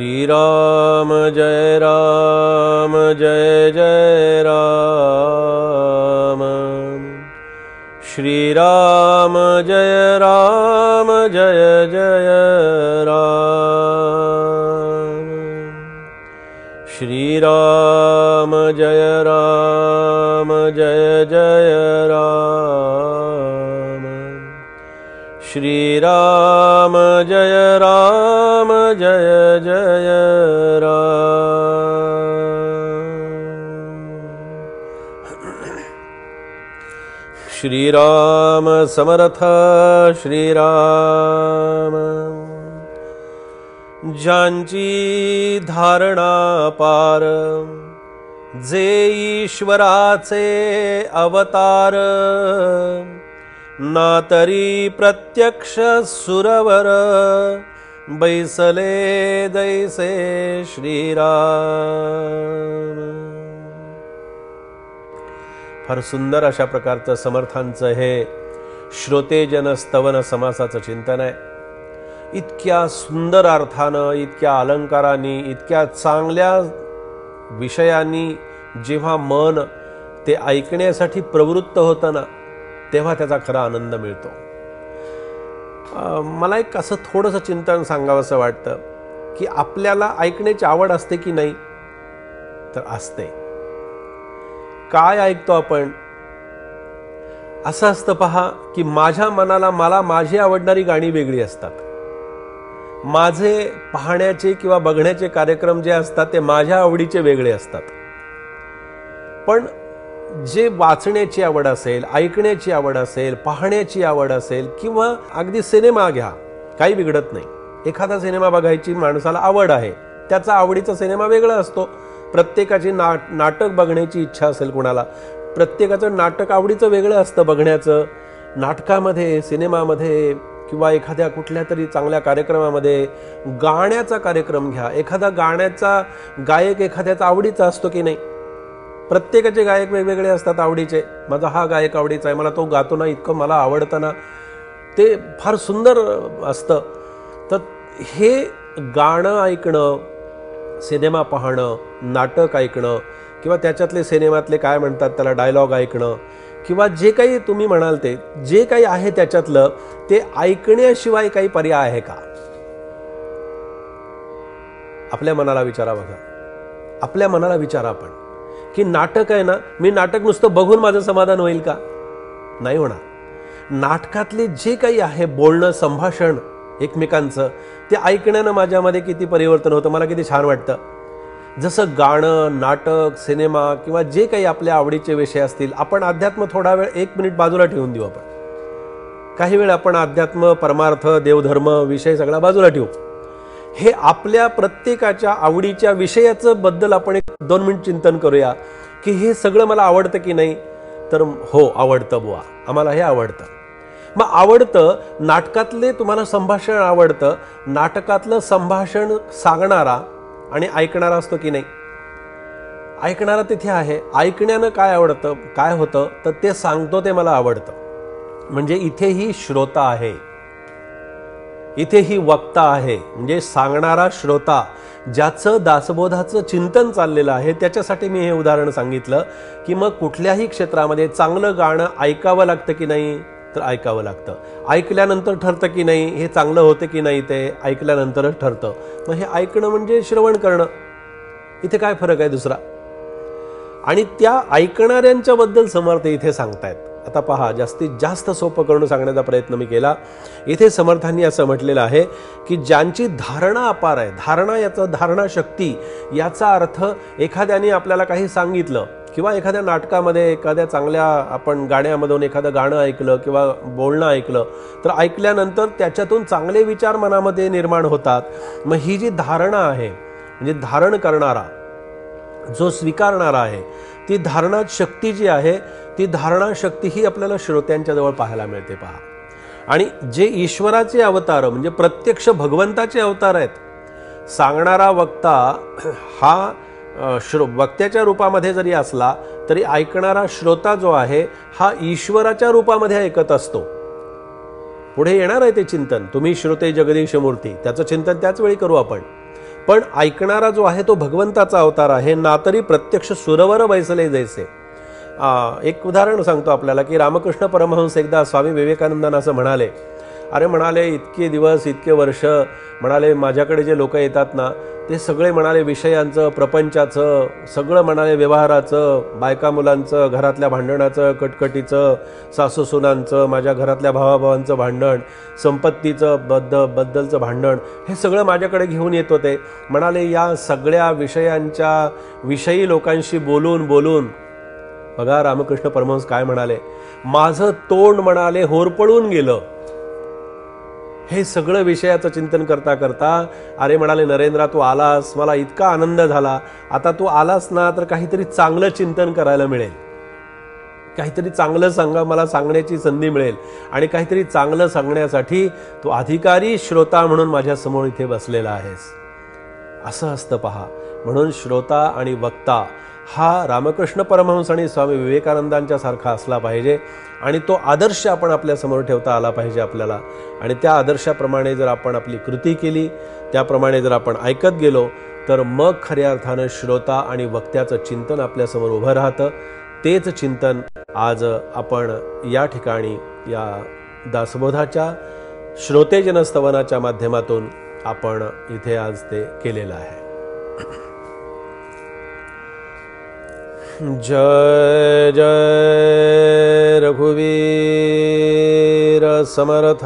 श्रीराम जय राम, श्रीराम जय राम, श्रीराम जय राम, श्रीराम जय राम, श्रीराम समर्थ श्रीराम। ज्यांची धारणा पार, जे ईश्वराचे अवतार, ना तरी प्रत्यक्ष सुरवर, बैसले दैसे श्रीराम। फार सुंदर अशा प्रकारचं समर्थांचं हे श्रोतेजन स्तवन समासाचं चिंतन आहे। इतक्या सुंदर अर्थानं, इतक्या अलंकारांनी, इतक्या चांगल्या विषयांनी जेव्हा मन ते ऐकण्यासाठी प्रवृत्त होतं ना, तेव्हा त्याचा खरा आनंद मिळतो। मला एक असं थोडंसं चिंतन सांगावंसं वाटतं की आपल्याला ऐकण्याची आवड असते की नाही, तर असते। काय ऐकतो आपण? असं असतं पहा की माझ्या मनाला मला माझी आवडणारी गाणी वेगळी असतात, माझे पाहण्याचे किंवा बघण्याचे कार्यक्रम जे असतात ते माझ्या आवडीचे वेगळे असतात। पण जे वाचण्याची आवड असेल, ऐकण्याची आवड असेल, पाहण्याची आवड असेल, किंवा अगदी सिनेमा घ्या, काही बिघडत नाही। एखादा सिनेमा बघायची माणसाला आवड आहे, त्याचा आवडीचा सिनेमा वेगळा असतो। प्रत्येकाची नाटक बघण्याची इच्छा असेल कुणाला, प्रत्येकाचं नाटक आवडीचं वेगळं असतं बघण्याचं। नाटकामध्ये, सिनेमामध्ये किंवा एखाद्या कुठल्या तरी चांगल्या कार्यक्रमामध्ये, गाण्याचा कार्यक्रम घ्या, एखादा गाण्याचा गायक एखाद्याचा आवडीचा असतो की नाही? प्रत्येकाचे गायक वेगवेगळे असतात आवडीचे। माझा हा गायक आवडीचा आहे, मला तो गातो ना, इतकं मला आवडतं ना, ते फार सुंदर असतं। तर हे गाणं ऐकणं, सिनेमा पाहणं, नाटक ऐकणं, किंवा त्याच्यातले सिनेमातले काय म्हणतात त्याला डायलॉग ऐकणं, किंवा जे काही तुम्ही म्हणाल ते जे काही आहे त्याच्यातलं, ते ऐकण्याशिवाय काही पर्याय आहे का? आपल्या मनाला विचारा बघा, आपल्या मनाला विचारा आपण की नाटक आहे ना, मी नाटक नुसतं बघून माझं समाधान होईल का? नाही होणार। नाटकातले जे काही आहे बोलणं, संभाषण एकमेकांचं, ते ऐकण्यानं माझ्यामध्ये किती परिवर्तन होतं, मला किती छान वाटतं। जसं गाणं, नाटक, सिनेमा किंवा जे काही आपल्या आवडीचे विषय असतील, आपण अध्यात्म थोडा वेळ 1 मिनिट बाजूला ठेवून देऊ। आपण काही वेळ आपण अध्यात्म, परमार्थ, देवधर्म विषय सगळा बाजूला ठेवू। हे आपल्या प्रत्येकाच्या आवडीच्या विषयाचं बद्दल आपण 2 मिनिट चिंतन करूया की हे सगळं मला आवडतं की नाही? तर हो, आवडतं बुवा, आम्हाला हे आवडतं। मग आवडतं, नाटकातले तुम्हाला संभाषण आवडतं, नाटकातलं संभाषण सांगणारा आणि ऐकणारा असतो की नाही? ऐकणारा तिथे आहे, ऐकण्यानं काय आवडतं, काय होतं, तर ते सांगतो ते मला आवडतं। म्हणजे इथेही श्रोता आहे, इथेही वक्ता आहे, म्हणजे सांगणारा श्रोता, ज्याचं दासबोधाचं चिंतन चाललेलं आहे। त्याच्यासाठी मी हे उदाहरण सांगितलं की मग कुठल्याही क्षेत्रामध्ये चांगलं गाणं ऐकावं लागतं की नाही? तर ऐकावं लागतं। ऐकल्यानंतर ठरतं की नाही हे चांगलं होतं की नाही, ते ऐकल्यानंतरच ठरतं। मग हे ऐकणं म्हणजे श्रवण करणं, इथे काय फरक आहे दुसरा? आणि त्या ऐकणाऱ्यांच्या बद्दल समर्थ इथे सांगतायत। आता पहा, जास्तीत जास्त सोपं करून सांगण्याचा प्रयत्न मी केला। इथे समर्थांनी असं म्हटलेलं आहे की ज्यांची धारणा अपार आहे, धारणा, याचा धारणा शक्ती, याचा अर्थ एखाद्याने आपल्याला काही सांगितलं किंवा एखाद्या नाटकामध्ये, एखाद्या चांगल्या आपण गाण्यामधून एखादं गाणं ऐकलं किंवा बोलणं ऐकलं, तर ऐकल्यानंतर त्याच्यातून चांगले विचार मनामध्ये निर्माण होतात। मग ही जी धारणा आहे, म्हणजे धारण करणारा, जो स्वीकारणारा आहे, ती धारणा शक्ती जी आहे, ती धारणा शक्ती ही आपल्याला श्रोत्यांच्या जवळ पाहायला मिळते पहा। आणि जे ईश्वराचे अवतार, म्हणजे प्रत्यक्ष भगवंताचे अवतार आहेत, सांगणारा वक्ता हा वक्त्याच्या रूपामध्ये जरी असला तरी ऐकणारा श्रोता जो आहे हा ईश्वराच्या रूपामध्ये ऐकत असतो। पुढे येणार आहे ते चिंतन, तुम्ही श्रोते जगदीश मूर्ती, त्याचं चिंतन त्याच वेळी करू आपण। पण ऐकणारा जो आहे तो भगवंताचा अवतार आहे, ना तरी प्रत्यक्ष सुरवर बैसले जैसे. एक उदाहरण सांगतो आपल्याला की रामकृष्ण परमहंस एकदा स्वामी विवेकानंदांना असं म्हणाले, अरे म्हणाले इतके दिवस इतके वर्ष म्हणाले माझ्याकडे जे लोक येतात ना ते सगळे म्हणाले विषयांचं, प्रपंचाचं, सगळं म्हणाले व्यवहाराचं, बायका मुलांचं, घरातल्या भांडणाचं, कटकटीचं, सासूसुनांचं, माझ्या घरातल्या भावाभावांचं भांडण, संपत्तीचं बद्दलचं भांडण, हे सगळं माझ्याकडे घेऊन येत होते. म्हणाले या सगळ्या विषयांच्या विषयी लोकांशी बोलून बोलून बघा रामकृष्ण परमहंस काय म्हणाले, माझं तोंड म्हणाले होरपळून गेलं. हे सगळं विषयाचं चिंतन करता करता अरे म्हणाले नरेंद्रा तू आलास, मला इतका आनंद झाला, आता तू आलास ना तर काहीतरी चांगलं चिंतन करायला मिळेल, काहीतरी चांगलं मला सांगण्याची संधी मिळेल आणि काहीतरी चांगलं सांगण्यासाठी तू अधिकारी श्रोता म्हणून माझ्यासमोर इथे बसलेला आहेस. असं असतं पहा. म्हणून श्रोता आणि वक्ता हा रामकृष्ण परमहंस आणि स्वामी विवेकानंदांच्या सारखा असला पाहिजे आणि तो आदर्श आपण आपल्यासमोर ठेवता आला पाहिजे आपल्याला. आणि त्या आदर्शाप्रमाणे जर आपण आपली कृती केली, त्याप्रमाणे जर आपण ऐकत गेलो तर मग खऱ्या अर्थानं श्रोता आणि वक्त्याचं चिंतन आपल्यासमोर उभं राहतं. तेच चिंतन आज आपण या ठिकाणी या दासबोधाच्या श्रोतेजन स्तवनाच्या माध्यमातून आपण इथे आज ते केलेलं आहे. जय जय रघुवीर समर्थ.